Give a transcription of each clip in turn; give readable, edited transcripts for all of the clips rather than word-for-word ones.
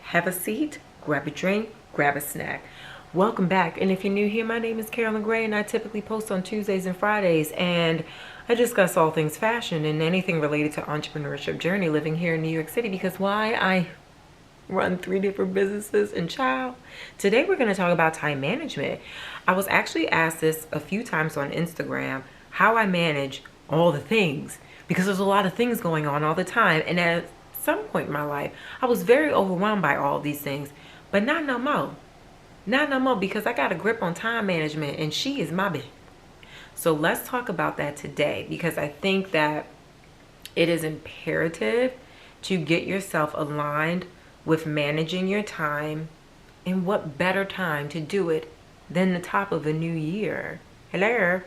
have a seat, grab a drink, grab a snack. Welcome back. And if you're new here, my name is Carolyn Gray, and I typically post on Tuesdays and Fridays. And I discuss all things fashion and anything related to entrepreneurship journey living here in New York City. Because why? I run 3 different businesses, and child, today we're going to talk about time management. I was actually asked this a few times on Instagram, how I manage all the things, because there's a lot of things going on all the time. And at some point in my life, I was very overwhelmed by all these things, but not no more. Not no more, because I got a grip on time management, and she is my bitch. So let's talk about that today, because I think that it is imperative to get yourself aligned with managing your time. And what better time to do it than the top of a new year? Hello.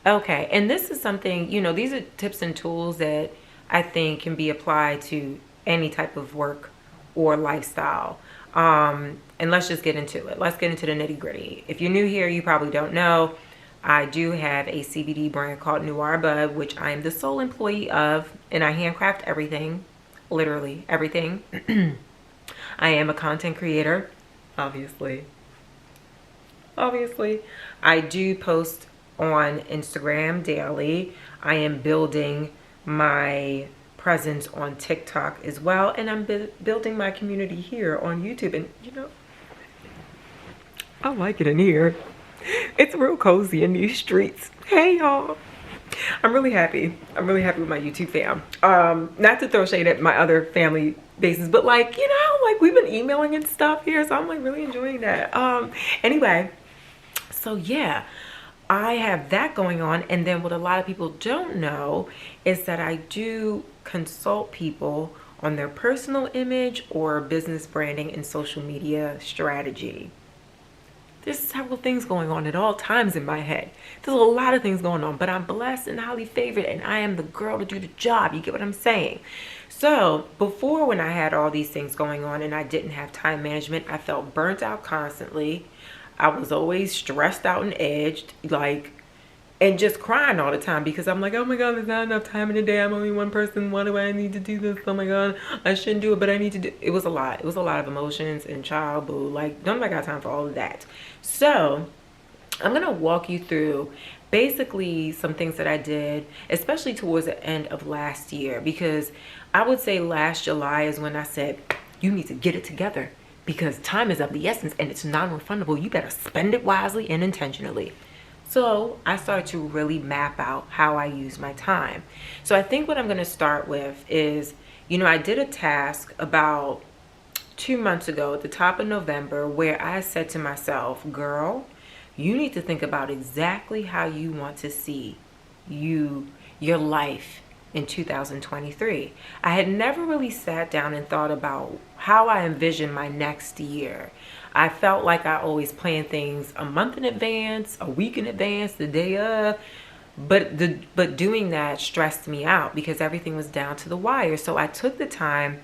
Okay, and this is something, these are tips and tools that I think can be applied to any type of work or lifestyle. And let's just get into it. Let's get into the nitty gritty. If you're new here, you probably don't know, I do have a CBD brand called Noir Bud, which I am the sole employee of, and I handcraft everything, literally everything. I am a content creator, obviously. I do post on Instagram daily. I am building my presence on TikTok as well, and I'm building my community here on YouTube. And I like it in here. It's real cozy in these streets. Hey y'all, I'm really happy with my YouTube fam. Not to throw shade at my other family bases, but like we've been emailing and stuff here, so I'm like really enjoying that. Anyway, so yeah, I have that going on. And then what a lot of people don't know is that I do consult people on their personal image or business branding and social media strategy. There's several things going on at all times in my head. There's a lot of things going on, but I'm blessed and highly favored, and I am the girl to do the job. You get what I'm saying? So before, when I had all these things going on and I didn't have time management, I felt burnt out constantly. I was always stressed out and edged, and just crying all the time, because I'm like, oh my God, there's not enough time in the day. I'm only one person. Why do I need to do this? Oh my God, I shouldn't do it, but I need to do. It was a lot. It was a lot of emotions and child boo. Don't I got time for all of that? So I'm gonna walk you through basically some things that I did, especially towards the end of last year, because I would say last July is when I said, you need to get it together, because time is of the essence and it's non-refundable. You better spend it wisely and intentionally. So I started to really map out how I use my time. So I think what I'm going to start with is, I did a task about 2 months ago at the top of November, where I said to myself, girl, you need to think about exactly how you want to see your life in 2023. I had never really sat down and thought about how I envision my next year. I felt like I always planned things a month in advance, a week in advance, the day of. But doing that stressed me out because everything was down to the wire. So I took the time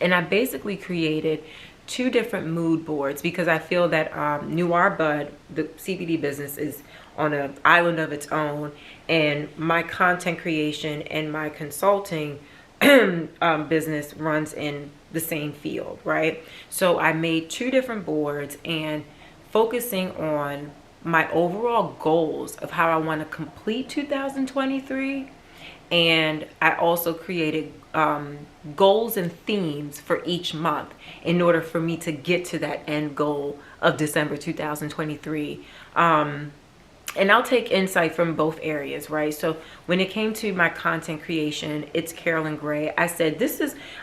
and I basically created 2 different mood boards, because I feel that Noir Bud, the CBD business, is on an island of its own, and my content creation and my consulting business runs in the same field, right? So I made 2 different boards, and focusing on my overall goals of how I want to complete 2023. And I also created goals and themes for each month in order for me to get to that end goal of December 2023. And I'll take insight from both areas, right? So when it came to my content creation, it's Carolyn Gray. I said,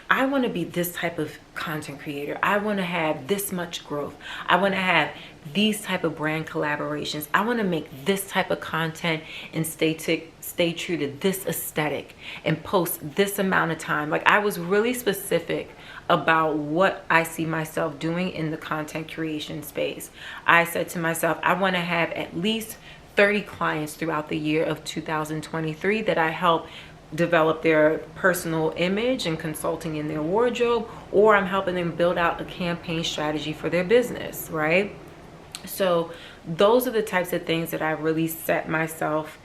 I want to be this type of content creator. I want to have this much growth. I want to have these type of brand collaborations. I want to make this type of content and stay true to this aesthetic and post this amount of time. I was really specific about what I see myself doing in the content creation space. I said to myself, I want to have at least 30 clients throughout the year of 2023 that I help develop their personal image and consulting in their wardrobe, or I'm helping them build out a campaign strategy for their business, right? So those are the types of things that I really set myself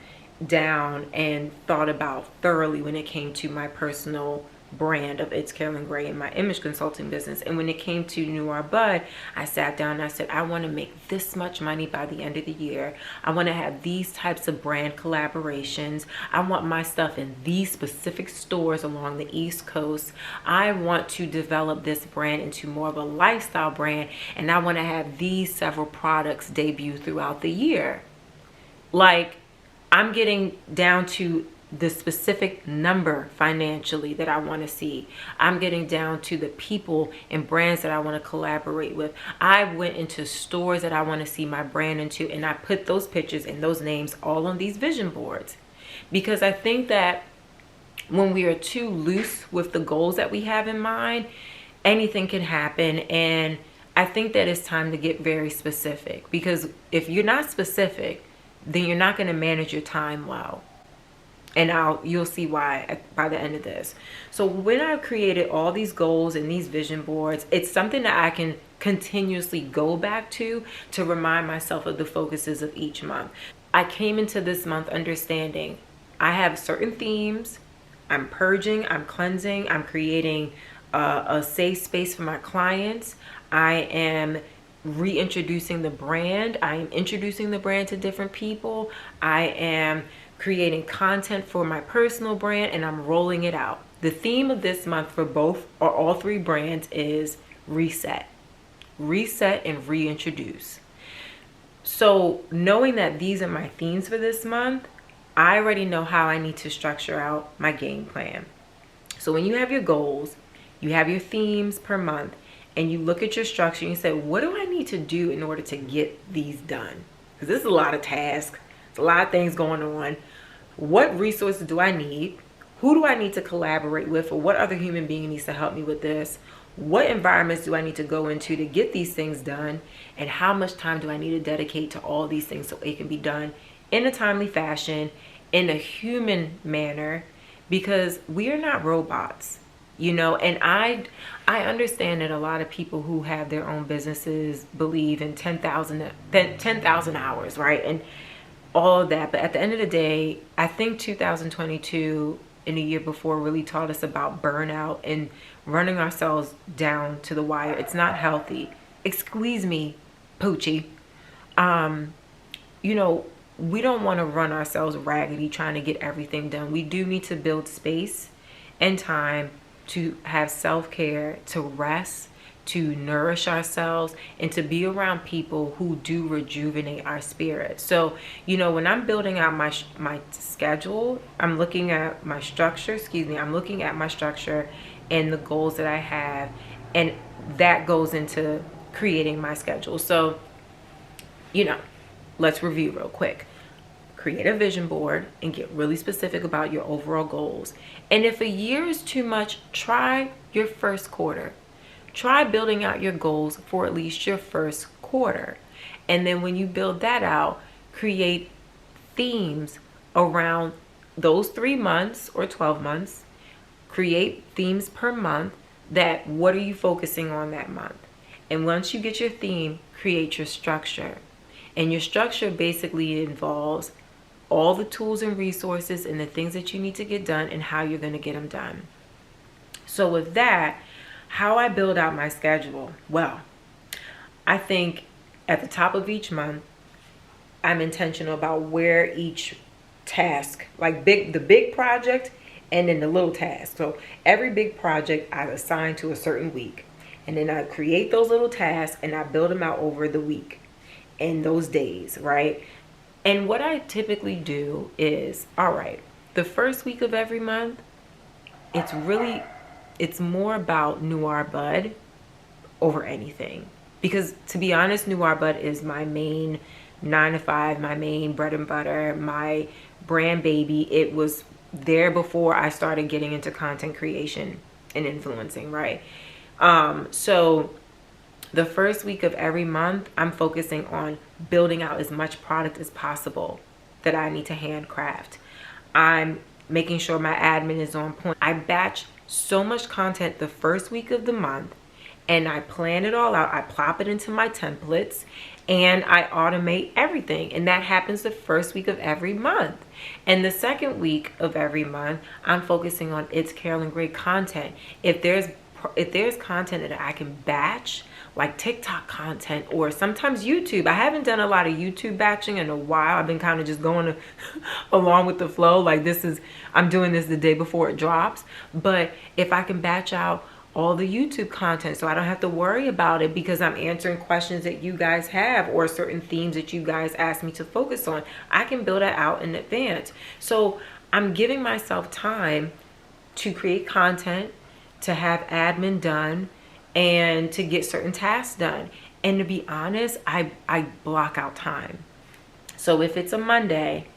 down and thought about thoroughly when it came to my personal brand of It's Carolyn Gray in my image consulting business. And when it came to Noir Bud, I sat down and I said, I want to make this much money by the end of the year. I want to have these types of brand collaborations. I want my stuff in these specific stores along the East Coast. I want to develop this brand into more of a lifestyle brand, and I want to have these several products debut throughout the year. Like, I'm getting down to the specific number financially that I want to see. I'm getting down to the people and brands that I want to collaborate with. I went into stores that I want to see my brand into, and I put those pictures and those names all on these vision boards, because I think that when we are too loose with the goals that we have in mind, anything can happen. And I think that it's time to get very specific, because if you're not specific, then you're not going to manage your time well. And you'll see why by the end of this. So when I've created all these goals and these vision boards, it's something that I can continuously go back to remind myself of the focuses of each month. I came into this month understanding I have certain themes. I'm purging, I'm cleansing, I'm creating a safe space for my clients. I am reintroducing the brand. I am introducing the brand to different people. I am creating content for my personal brand, and I'm rolling it out. The theme of this month for both or all three brands is reset. Reset and reintroduce. So knowing that these are my themes for this month, I already know how I need to structure out my game plan. So when you have your goals, you have your themes per month, and you look at your structure and you say, what do I need to do in order to get these done? Because this is a lot of tasks. There's a lot of things going on. What resources do I need? Who do I need to collaborate with? Or what other human being needs to help me with this? What environments do I need to go into to get these things done? And how much time do I need to dedicate to all these things so it can be done in a timely fashion, in a human manner? Because we are not robots, you know. And I understand that a lot of people who have their own businesses believe in 10,000 hours, right? And all of that. But at the end of the day, I think 2022 and the year before really taught us about burnout and running ourselves down to the wire. It's not healthy. Excuse me, Poochie. You know, we don't want to run ourselves raggedy trying to get everything done. We do need to build space and time to have self-care, to rest, to nourish ourselves, and to be around people who do rejuvenate our spirit. So, you know, when I'm building out my schedule, I'm looking at my structure, I'm looking at my structure and the goals that I have, and that goes into creating my schedule. So, you know, let's review real quick. Create a vision board and get really specific about your overall goals. And if a year is too much, try your first quarter. Try building out your goals for at least your first quarter. And then when you build that out, create themes around those 3 months or 12 months. Create themes per month that what are you focusing on that month? And once you get your theme, create your structure. And your structure basically involves all the tools and resources and the things that you need to get done and how you're going to get them done. So with that, how I build out my schedule? Well, I think at the top of each month, I'm intentional about where each task, like the big project and then the little task. So every big project I assign to a certain week. And then I create those little tasks and I build them out over the week and those days, right? And what I typically do is, all right, the first week of every month, it's more about Noir Bud over anything. Because to be honest, Noir Bud is my main 9 to 5, my main bread and butter, my brand baby. It was there before I started getting into content creation and influencing, right? So the first week of every month, I'm focusing on building out as much product as possible that I need to handcraft. I'm making sure my admin is on point. I batch so much content the first week of the month, and I plan it all out. I plop it into my templates and I automate everything. And that happens the first week of every month. And the second week of every month, I'm focusing on It's Carolyn Gray content. If there's content that I can batch, like TikTok content or sometimes YouTube. I haven't done a lot of YouTube batching in a while. I've been kind of just going along with the flow. Like I'm doing this the day before it drops. But if I can batch out all the YouTube content so I don't have to worry about it because I'm answering questions that you guys have or certain themes that you guys ask me to focus on, I can build that out in advance. So I'm giving myself time to create content, to have admin done, and to get certain tasks done. And to be honest, I block out time. So if it's a Monday,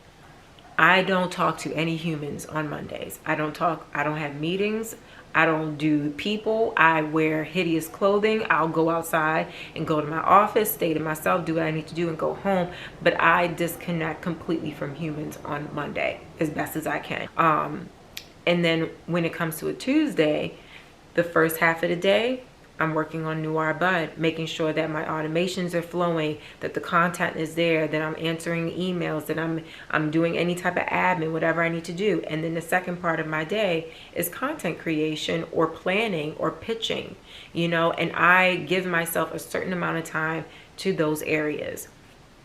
I don't talk to any humans on Mondays. I don't have meetings. I don't do people. I wear hideous clothing. I'll go outside and go to my office, stay to myself, do what I need to do and go home. But I disconnect completely from humans on Monday as best as I can. And then when it comes to a Tuesday, the first half of the day, I'm working on Noir Bud, making sure that my automations are flowing, that the content is there, that I'm answering emails, that I'm doing any type of admin, whatever I need to do. And then the second part of my day is content creation or planning or pitching, and I give myself a certain amount of time to those areas.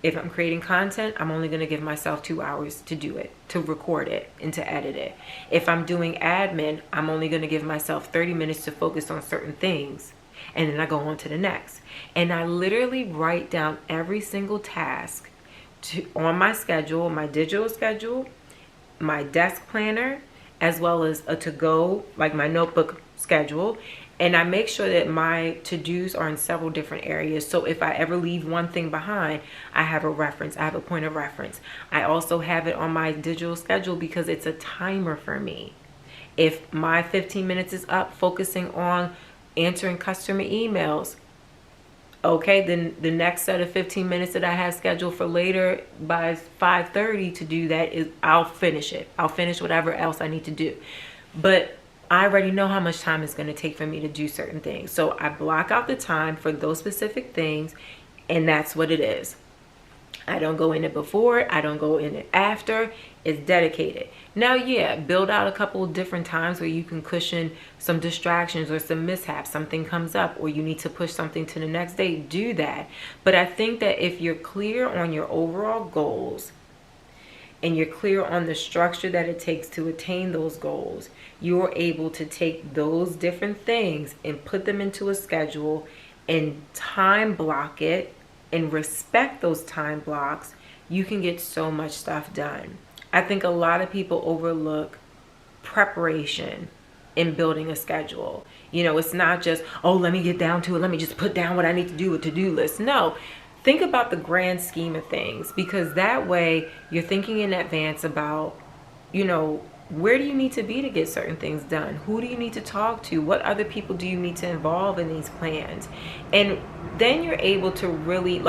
If I'm creating content, I'm only going to give myself 2 hours to do it, to record it, and to edit it. If I'm doing admin, I'm only going to give myself 30 minutes to focus on certain things. And then I go on to the next. And I literally write down every single task on my schedule, my digital schedule, my desk planner, as well as a to-go, like my notebook schedule. And I make sure that my to-dos are in several different areas. So if I ever leave one thing behind, I have a reference. I have a point of reference. I also have it on my digital schedule because it's a timer for me. If my 15 minutes is up focusing on answering customer emails, okay, then the next set of 15 minutes that I have scheduled for later by 5:30 to do that is I'll finish it. I'll finish whatever else I need to do. But I already know how much time it's going to take for me to do certain things. So I block out the time for those specific things, and that's what it is. I don't go in it before, I don't go in it after. It's dedicated. Now, yeah, build out a couple of different times where you can cushion some distractions or some mishaps. Something comes up or you need to push something to the next day, do that. But I think that if you're clear on your overall goals and you're clear on the structure that it takes to attain those goals, you're able to take those different things and put them into a schedule and time block it and respect those time blocks. You can get so much stuff done. I think a lot of people overlook preparation in building a schedule. It's not just, oh, let me get down to it. Let me just put down what I need to do, a to-do list. No, think about the grand scheme of things, because that way you're thinking in advance about, where do you need to be to get certain things done? Who do you need to talk to? What other people do you need to involve in these plans? And then you're able to really,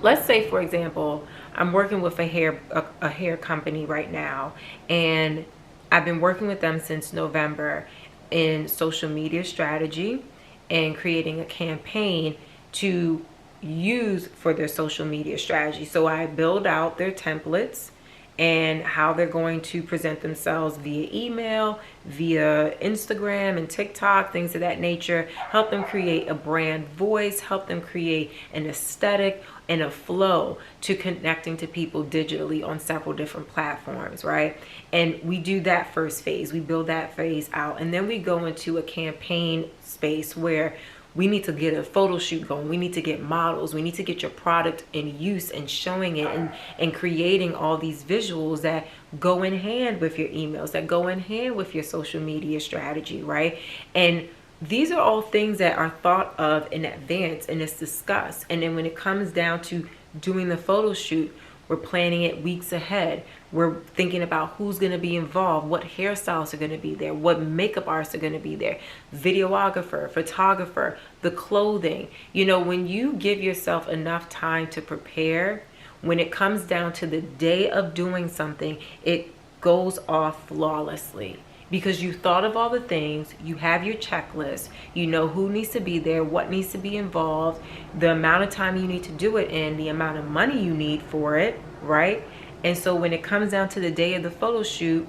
let's say, for example, I'm working with a hair company right now, and I've been working with them since November in social media strategy and creating a campaign to use for their social media strategy. So I build out their templates and how they're going to present themselves via email, via Instagram and TikTok, things of that nature. Help them create a brand voice, help them create an aesthetic and a flow to connecting to people digitally on several different platforms, right? And we do that first phase. We build that phase out, and then we go into a campaign space where we need to get a photo shoot going. We need to get models. We need to get your product in use and showing it and creating all these visuals that go in hand with your emails, that go in hand with your social media strategy, right? And these are all things that are thought of in advance and it's discussed. And then when it comes down to doing the photo shoot, we're planning it weeks ahead. We're thinking about who's going to be involved, what hairstyles are going to be there, what makeup artists are going to be there, videographer, photographer, the clothing. When you give yourself enough time to prepare, when it comes down to the day of doing something, it goes off flawlessly. because you thought of all the things, you have your checklist, you know who needs to be there, what needs to be involved, the amount of time you need to do it in, the amount of money you need for it, right? And so when it comes down to the day of the photo shoot,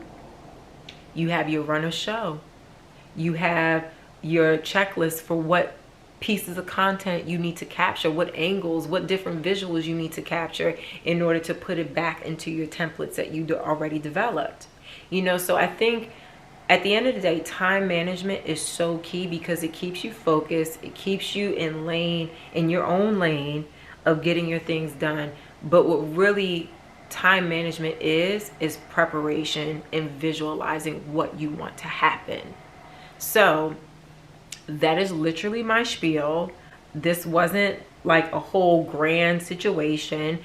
you have your run of show. You have your checklist for what pieces of content you need to capture, what angles, what different visuals you need to capture in order to put it back into your templates that you already developed. You know, so I think at the end of the day, time management is so key because it keeps you focused. It keeps you in your own lane of getting your things done. But what really time management is preparation and visualizing what you want to happen. So that is literally my spiel. This wasn't like a whole grand situation.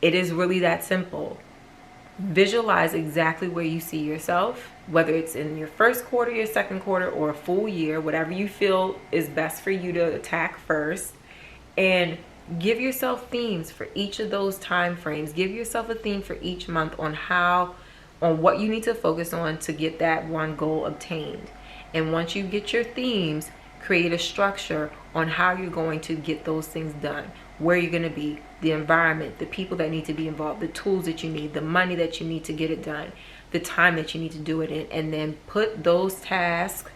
It is really that simple. Visualize exactly where you see yourself, whether it's in your first quarter, your second quarter, or a full year, whatever you feel is best for you to attack first. And give yourself themes for each of those time frames. Give yourself a theme for each month on what you need to focus on to get that one goal obtained. And once you get your themes, create a structure on how you're going to get those things done, where you're going to be, the environment, the people that need to be involved, the tools that you need, the money that you need to get it done, the time that you need to do it in, and then put those tasks,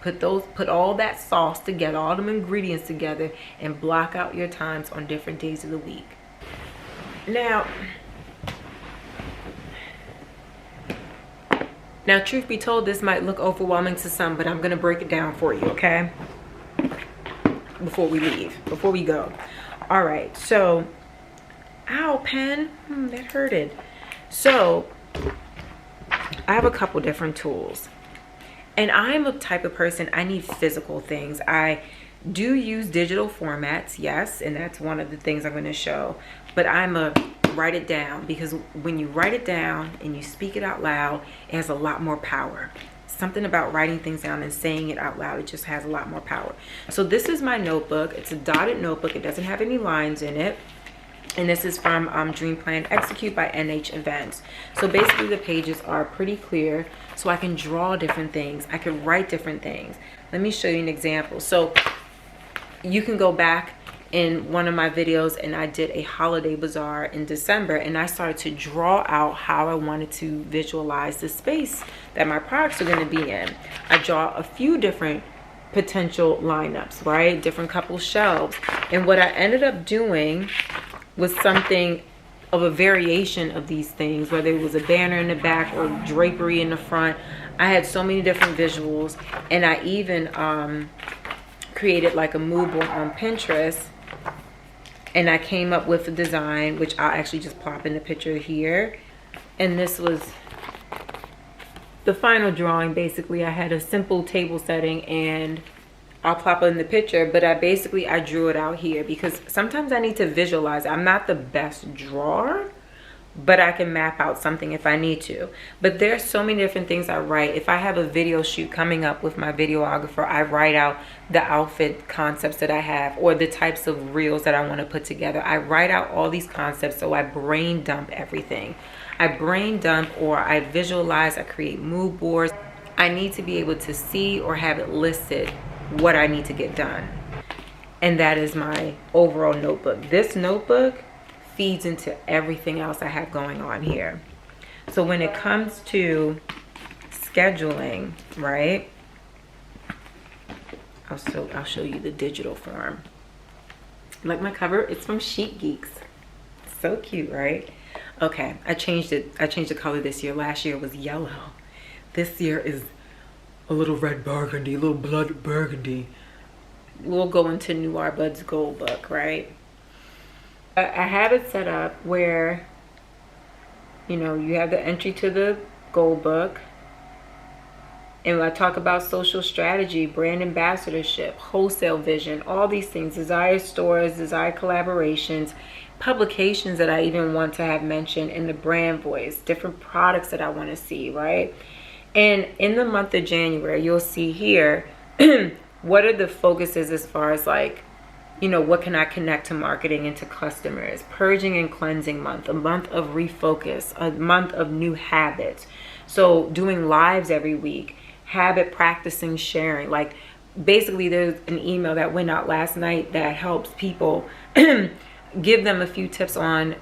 put all that sauce together, all them ingredients together, and block out your times on different days of the week. Now, truth be told, this might look overwhelming to some, but I'm going to break it down for you, okay? Before we go. All right, so, ow, pen, that hurted. So, I have a couple different tools. And I'm a type of person, I need physical things. I do use digital formats, yes, and that's one of the things I'm going to show. But I'm a write it down, because when you write it down and you speak it out loud, it has a lot more power. Something about writing things down and saying it out loud, it just has a lot more power. So this is my notebook. It's a dotted notebook. It doesn't have any lines in it. And this is from Dream Plan Execute by NH Events. So basically the pages are pretty clear, so I can draw different things. I can write different things. Let me show you an example. So you can go back in one of my videos, and I did a holiday bazaar in December, and I started to draw out how I wanted to visualize the space that my products are going to be in. I draw a few different potential lineups, right? Different couple shelves. And what I ended up doing was something of a variation of these things, whether it was a banner in the back or drapery in the front. I had so many different visuals, and I even created like a mood board on Pinterest, and I came up with a design, which I'll actually just plop in the picture here. And this was the final drawing. Basically, I had a simple table setting, and I'll plop it in the picture, but I drew it out here because sometimes I need to visualize. I'm not the best drawer, but I can map out something if I need to. But there's so many different things I write. If I have a video shoot coming up with my videographer, I write out the outfit concepts that I have, or the types of reels that I want to put together. I write out all these concepts, so I brain dump everything. I brain dump, or I visualize, I create mood boards. I need to be able to see or have it listed what I need to get done. And that is my overall notebook. This notebook feeds into everything else I have going on here. So when it comes to scheduling, right? I'll show you the digital form. Like my cover, it's from Chic Geeks. So cute, right? Okay, I changed it. I changed the color this year. Last year was yellow. This year is a little red burgundy, a little blood burgundy. We'll go into Noir Bud's Gold Book, right? I have it set up where, you know, you have the entry to the Gold Book. And I talk about social strategy, brand ambassadorship, wholesale vision, all these things, desired stores, desired collaborations, publications that I even want to have mentioned in the brand voice, different products that I want to see, right? And in the month of January, you'll see here, what are the focuses as far as like, you know, what can I connect to marketing and to customers? Purging and cleansing month, a month of refocus, a month of new habits. So doing lives every week, habit practicing sharing. Like basically there's an email that went out last night that helps people give them a few tips on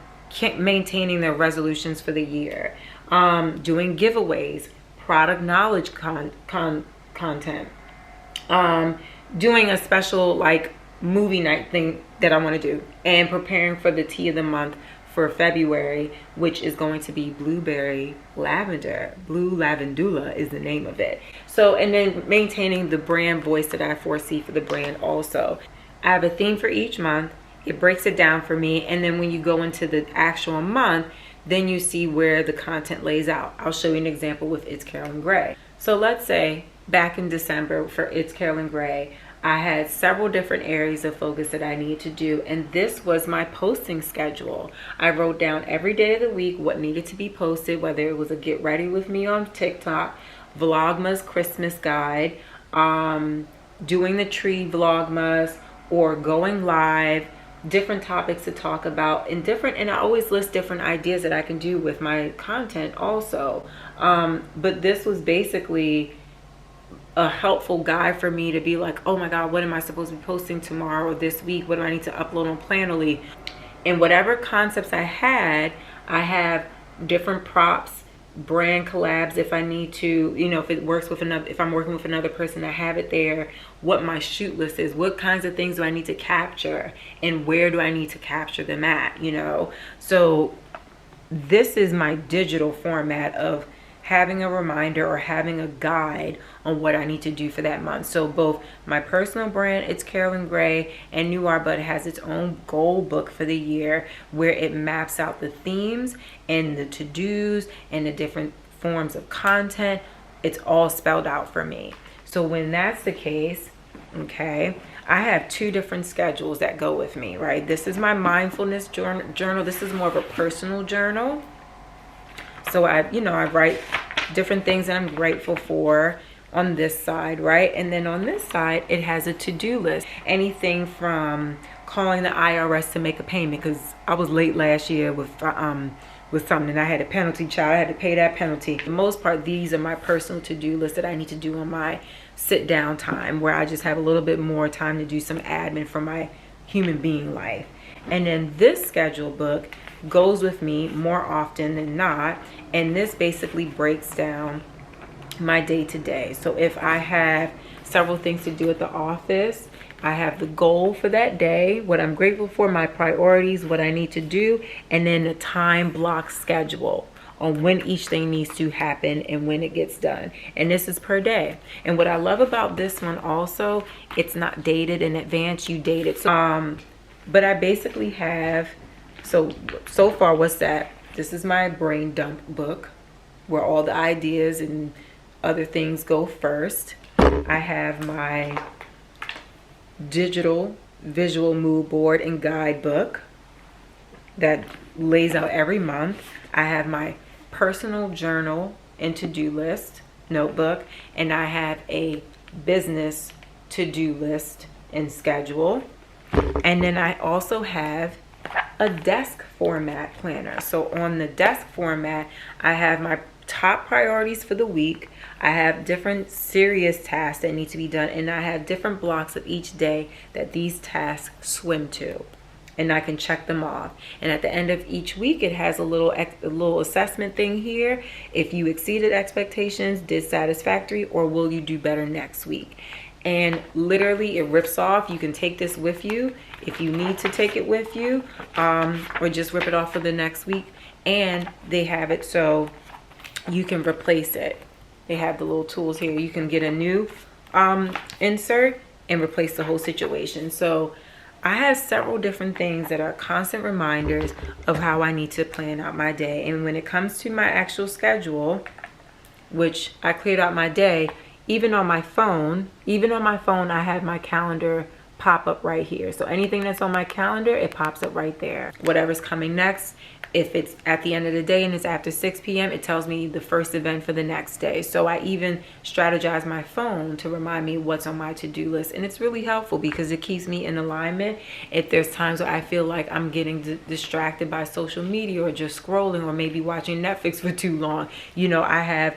maintaining their resolutions for the year. Doing giveaways, product knowledge content, doing a special like movie night thing that I want to do, and preparing for the tea of the month for February, which is going to be blueberry lavender. Blue lavandula is the name of it. So, and then maintaining the brand voice that I foresee for the brand also. I have a theme for each month. It breaks it down for me, and then when you go into the actual month, then you see where the content lays out. I'll show you an example with It's Carolyn Gray. So let's say back in December for It's Carolyn Gray, I had several different areas of focus that I needed to do, and this was my posting schedule. I wrote down every day of the week what needed to be posted, whether it was a get ready with me on TikTok, Vlogmas Christmas guide, doing the tree Vlogmas, or going live, different topics to talk about, and I always list different ideas that I can do with my content also. But this was basically a helpful guide for me to be like, oh my God, what am I supposed to be posting tomorrow or this week? What do I need to upload on Planoly? And whatever concepts I have different props, brand collabs if I need to, you know, if it works with another, if I'm working with another person, I have it there, what my shoot list is, what kinds of things do I need to capture, and where do I need to capture them at, you know? So this is my digital format of having a reminder or having a guide on what I need to do for that month. So both my personal brand, It's Carolyn Gray, and New Our Bud has its own goal book for the year where it maps out the themes and the to-dos and the different forms of content. It's all spelled out for me. So when that's the case, okay, I have two different schedules that go with me, right? This is my mindfulness journal. This is more of a personal journal. So I write different things that I'm grateful for on this side, right? And then on this side, it has a to-do list. Anything from calling the IRS to make a payment, because I was late last year with something. I had a penalty child. I had to pay that penalty. For the most part, these are my personal to-do list that I need to do on my sit-down time, where I just have a little bit more time to do some admin for my human being life. And then this schedule book goes with me more often than not, and this basically breaks down my day-to-day. So if I have several things to do at the office, I have the goal for that day, what I'm grateful for, my priorities, what I need to do, and then the time block schedule on when each thing needs to happen and when it gets done. And this is per day. And what I love about this one also, it's not dated in advance, you date it. So, but I basically have, so far, what's that? This is my brain dump book where all the ideas and other things go first. I have my digital visual mood board and guidebook that lays out every month. I have my personal journal and to-do list notebook, and I have a business to-do list and schedule. And then I also have a desk format planner. So on the desk format, I have my top priorities for the week. I have different serious tasks that need to be done, and I have different blocks of each day that these tasks swim to, and I can check them off. And at the end of each week, it has a little assessment thing here. If you exceeded expectations, did satisfactory, or will you do better next week? And literally it rips off. You can take this with you if you need to take it with you, or just rip it off for the next week. And they have it so you can replace it. They have the little tools here. You can get a new insert and replace the whole situation. So I have several different things that are constant reminders of how I need to plan out my day. And when it comes to my actual schedule, which I cleared out my day, even on my phone, I have my calendar pop up right here. So anything that's on my calendar, it pops up right there. Whatever's coming next, If it's at the end of the day and it's after 6 p.m., it tells me the first event for the next day. So I even strategize my phone to remind me what's on my to-do list. And it's really helpful because it keeps me in alignment. If there's times where I feel like I'm getting distracted by social media or just scrolling or maybe watching Netflix for too long, you know, I have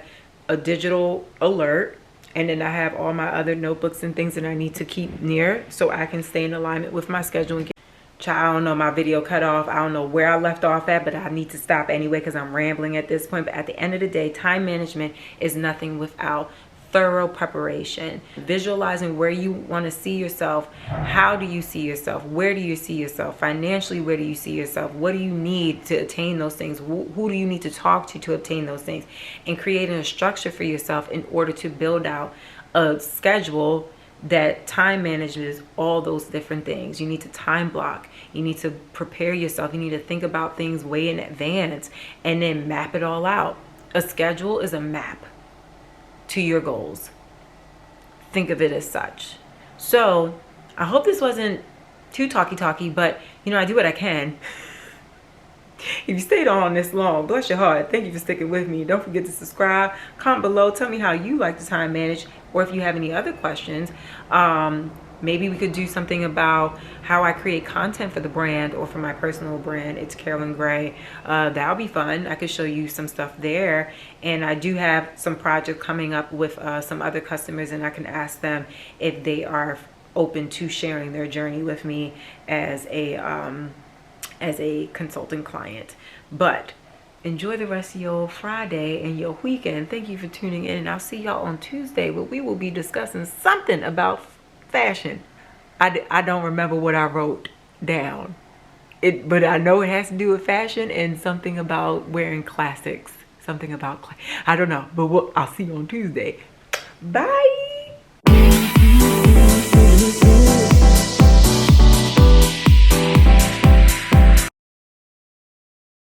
a digital alert, and then I have all my other notebooks and things that I need to keep near so I can stay in alignment with my schedule. And child, I don't know, my video cut off. I don't know where I left off at, but I need to stop anyway because I'm rambling at this point. But at the end of the day, time management is nothing without thorough preparation. Visualizing where you want to see yourself. How do you see yourself? Where do you see yourself? Financially, where do you see yourself? What do you need to attain those things? Who do you need to talk to obtain those things? And creating a structure for yourself in order to build out a schedule that time manages all those different things. You need to time block. You need to prepare yourself. You need to think about things way in advance and then map it all out. A schedule is a map to your goals. Think of it as such. So I hope this wasn't too talky, but you know, I do what I can. If you stayed on this long, bless your heart. Thank you for sticking with me. Don't forget to subscribe, comment below, tell me how you like to time manage, or if you have any other questions. Maybe we could do something about how I create content for the brand or for my personal brand. It's Carolyn Gray. That'll be fun. I could show you some stuff there. And I do have some projects coming up with some other customers, and I can ask them if they are open to sharing their journey with me as a consulting client. But enjoy the rest of your Friday and your weekend. Thank you for tuning in, and I'll see y'all on Tuesday where we will be discussing something about fashion. I don't remember what I wrote down, but I know it has to do with fashion and something about wearing classics. Something about, I don't know, but I'll see you on Tuesday. Bye.